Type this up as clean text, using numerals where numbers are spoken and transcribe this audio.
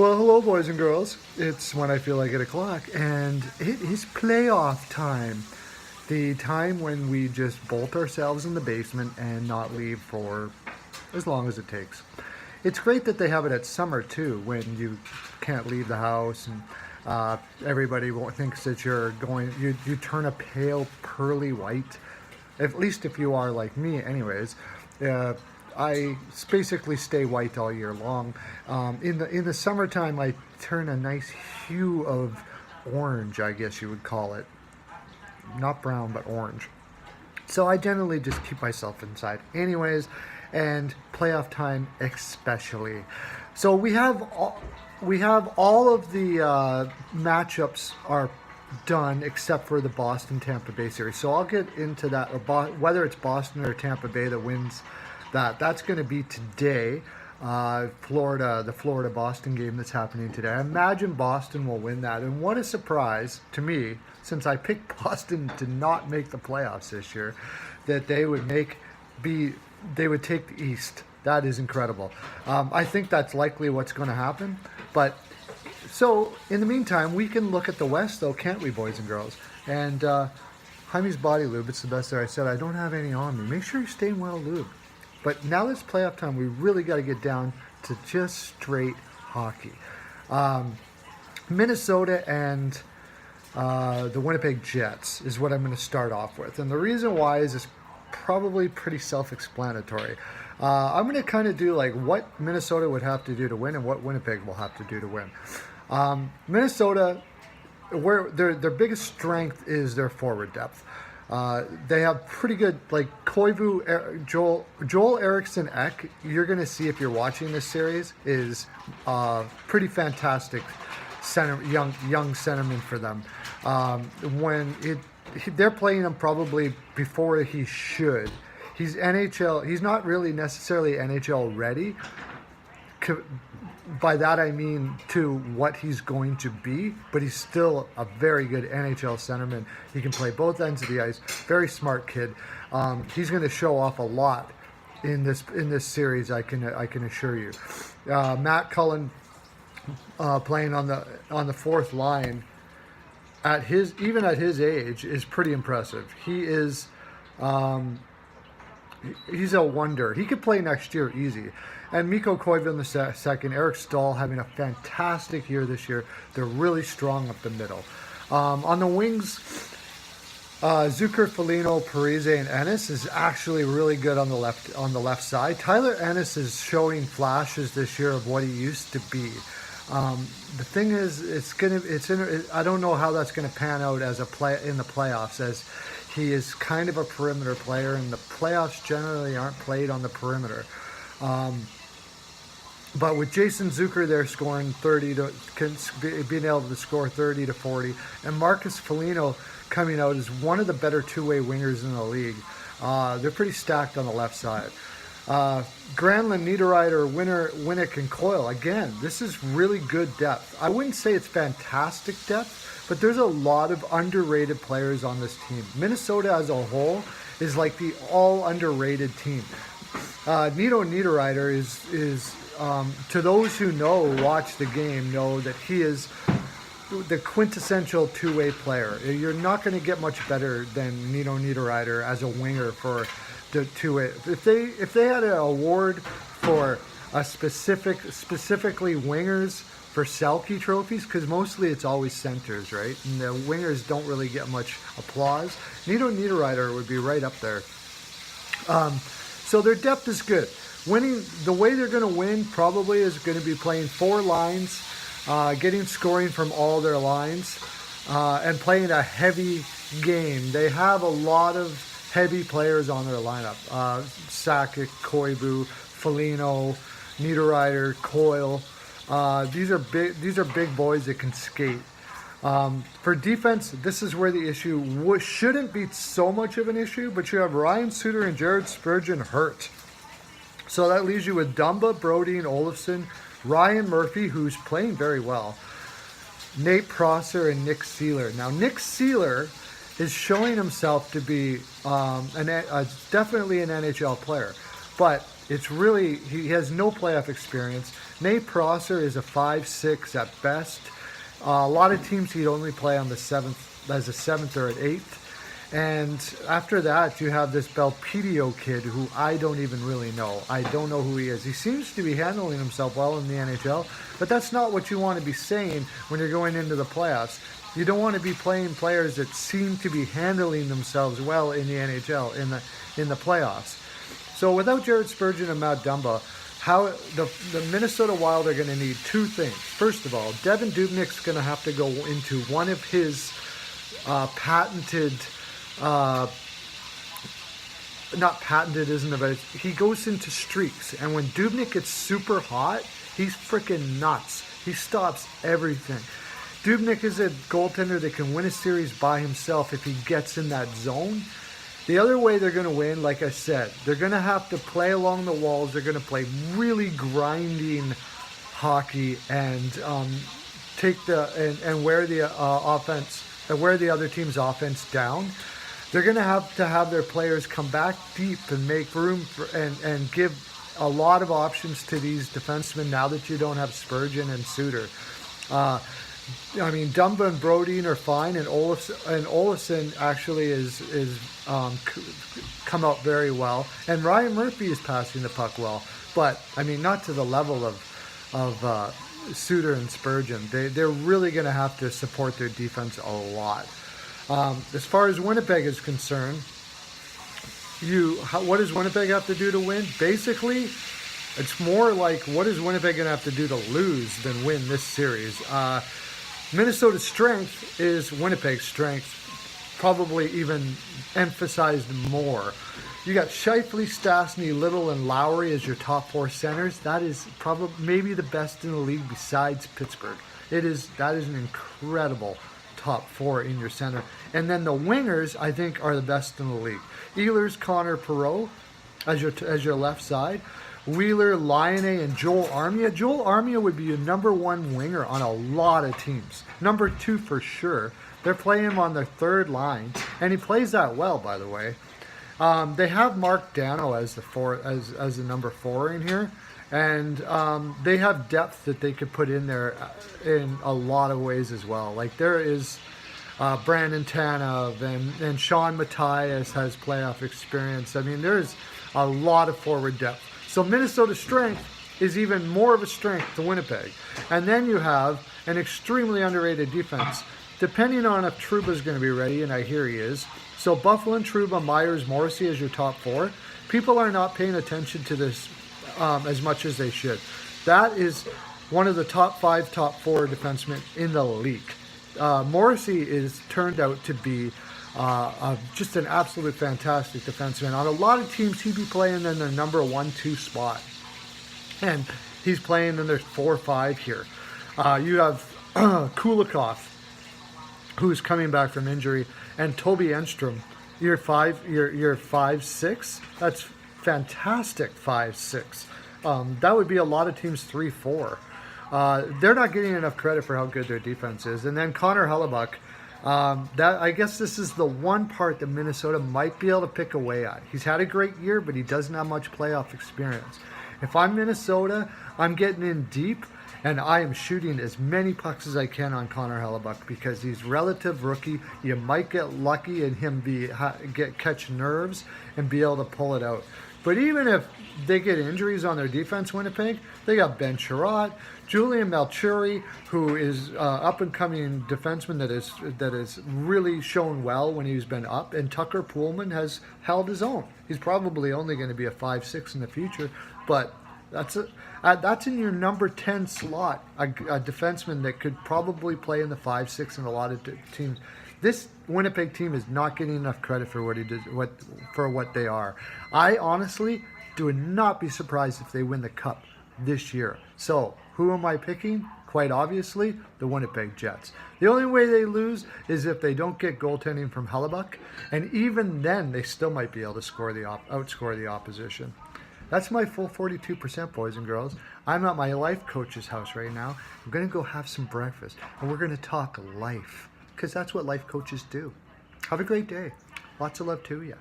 Well, hello, boys and girls. It's when I feel like 8 o'clock, and it is playoff time. The time when we just bolt ourselves in the basement and not leave for as long as it takes. It's great that they have it at summer, too, when you can't leave the house and everybody thinks that you're going, you turn a pale, pearly white, at least if you are like me, anyways. I basically stay white all year long. In the summertime, I turn a nice hue of orange, I guess you would call it. Not brown, but orange. So I generally just keep myself inside anyways, and playoff time especially. So we have all of the matchups are done except for the Boston-Tampa Bay series. So I'll get into that, whether it's Boston or Tampa Bay that wins that. That's going to be today. The Florida-Boston game that's happening today. I imagine Boston will win that. And what a surprise to me, since I picked Boston to not make the playoffs this year, that they would take the East. That is incredible. I think that's likely what's going to happen. But so in the meantime, we can look at the West, though, can't we, boys and girls? And Jaime's Body Lube, it's the best that I said. I don't have any on me. Make sure you're staying well lubed. But now that it's playoff time, we really got to get down to just straight hockey. Minnesota and the Winnipeg Jets is what I'm going to start off with. And the reason why is it's probably pretty self-explanatory. I'm going to kind of do like what Minnesota would have to do to win and what Winnipeg will have to do to win. Minnesota, where their biggest strength is their forward depth. They have pretty good, like Koivu, Joel Eriksson Ek, you're going to see if you're watching this series, is pretty fantastic young centerman for them. They're playing him probably before he should. He's not really necessarily NHL ready. By that I mean to what he's going to be, but he's still a very good NHL centerman. He can play both ends of the ice. Very smart kid. He's going to show off a lot in this series. I can assure you. Matt Cullen playing on the fourth line at his age is pretty impressive. He is. He's a wonder. He could play next year easy. And Mikko Koivu in the second. Eric Staal having a fantastic year this year. They're really strong up the middle. On the wings, Zucker, Foligno, Parise, and Ennis is actually really good on the left side. Tyler Ennis is showing flashes this year of what he used to be. The thing is, I don't know how that's going to pan out as in the playoffs, as he is kind of a perimeter player, and the playoffs generally aren't played on the perimeter. But with Jason Zucker there scoring being able to score 30 to 40, and Marcus Foligno coming out as one of the better two-way wingers in the league. They're pretty stacked on the left side. Granlund, Niederreiter, Winnick, and Coyle. Again, this is really good depth. I wouldn't say it's fantastic depth, but there's a lot of underrated players on this team. Minnesota as a whole is like the all underrated team. Niederreiter is to those who watch the game, know that he is the quintessential two-way player. You're not going to get much better than Niederreiter as a winger for the two-way. If they had an award for a specifically wingers for Selke trophies, because mostly it's always centers, right? And the wingers don't really get much applause. Niederreiter would be right up there. So their depth is good. Winning, the way they're going to win probably is going to be playing four lines, getting scoring from all their lines, and playing a heavy game. They have a lot of heavy players on their lineup. Sakic, Koivu, Foligno, Niederreiter, Coyle. These are big boys that can skate. For defense, this is where the issue shouldn't be so much of an issue, but you have Ryan Suter and Jared Spurgeon hurt. So that leaves you with Dumba, Brody, and Olofsson, Ryan Murphy, who's playing very well, Nate Prosser, and Nick Seeler. Now, Nick Seeler is showing himself to be definitely an NHL player, but It's really, he has no playoff experience. Nate Prosser is a 5'6" at best. A lot of teams he'd only play on the seventh, as a seventh or an eighth. And after that, you have this Belpedio kid who I don't even really know. I don't know who he is. He seems to be handling himself well in the NHL, but that's not what you want to be saying when you're going into the playoffs. You don't want to be playing players that seem to be handling themselves well in the NHL, in the playoffs. So without Jared Spurgeon and Matt Dumba, how the Minnesota Wild are going to need two things. First of all, Devin Dubnyk's going to have to go into one of his patented, not patented isn't it, but he goes into streaks. And when Dubnyk gets super hot, he's freaking nuts. He stops everything. Dubnyk is a goaltender that can win a series by himself if he gets in that zone. The other way they're going to win, like I said, they're going to have to play along the walls. They're going to play really grinding hockey and take and wear the offense and wear the other team's offense down. They're going to have their players come back deep and make room for, and give a lot of options to these defensemen now that you don't have Spurgeon and Suter. I mean, Dumba and Brodin are fine, and Olofsson actually is come out very well, and Ryan Murphy is passing the puck well, but I mean, not to the level of Suter and Spurgeon. They're really going to have to support their defense a lot. As far as Winnipeg is concerned, what does Winnipeg have to do to win? Basically, it's more like what is Winnipeg going to have to do to lose than win this series. Minnesota's strength is Winnipeg's strength, probably even emphasized more. You got Scheifele, Stastny, Little, and Lowry as your top four centers. That is probably maybe the best in the league besides Pittsburgh. That is an incredible top four in your center. And then the wingers, I think, are the best in the league. Ehlers, Connor, Perreault as your left side. Wheeler, Laine, and Joel Armia. Joel Armia would be your number one winger on a lot of teams. Number two for sure. They're playing him on their third line, and he plays that well, by the way. They have Mark Dano as the number four in here, and they have depth that they could put in there in a lot of ways as well. Like there is Brandon Tanev and Sean Matthias has playoff experience. I mean, there's a lot of forward depth. So Minnesota's strength is even more of a strength to Winnipeg. And then you have an extremely underrated defense, depending on if Trouba's going to be ready, and I hear he is. So Bufflin, Trouba, Myers, Morrissey as your top four. People are not paying attention to this as much as they should. That is one of the top five, top four defensemen in the league. Morrissey is turned out to be just an absolute fantastic defenseman. On a lot of teams, he'd be playing in their number 1-2 spot. And he's playing in their 4-5 here. You have Kulikov, who's coming back from injury, and Toby Enstrom. You're 5'6". That's fantastic 5'6". That would be a lot of teams 3-4. They're not getting enough credit for how good their defense is. And then Connor Hellebuyck. I guess this is the one part that Minnesota might be able to pick away at. He's had a great year, but he doesn't have much playoff experience. If I'm Minnesota, I'm getting in deep, and I am shooting as many pucks as I can on Connor Hellebuyck because he's relative rookie. You might get lucky and him catch nerves and be able to pull it out. But even if they get injuries on their defense, Winnipeg, they got Ben Sherratt, Julian Malchuri, who is up-and-coming defenseman that has really shown well when he's been up, and Tucker Poolman has held his own. He's probably only going to be a 5'6" in the future, but that's in your number 10 slot, a defenseman that could probably play in the 5'6" in a lot of teams. This Winnipeg team is not getting enough credit for what they are. I honestly would not be surprised if they win the Cup this year. So, who am I picking? Quite obviously, the Winnipeg Jets. The only way they lose is if they don't get goaltending from Hellebuyck, and even then, they still might be able to outscore the opposition. That's my full 42%, boys and girls. I'm at my life coach's house right now. I'm going to go have some breakfast, and we're going to talk life, because that's what life coaches do. Have a great day. Lots of love to you.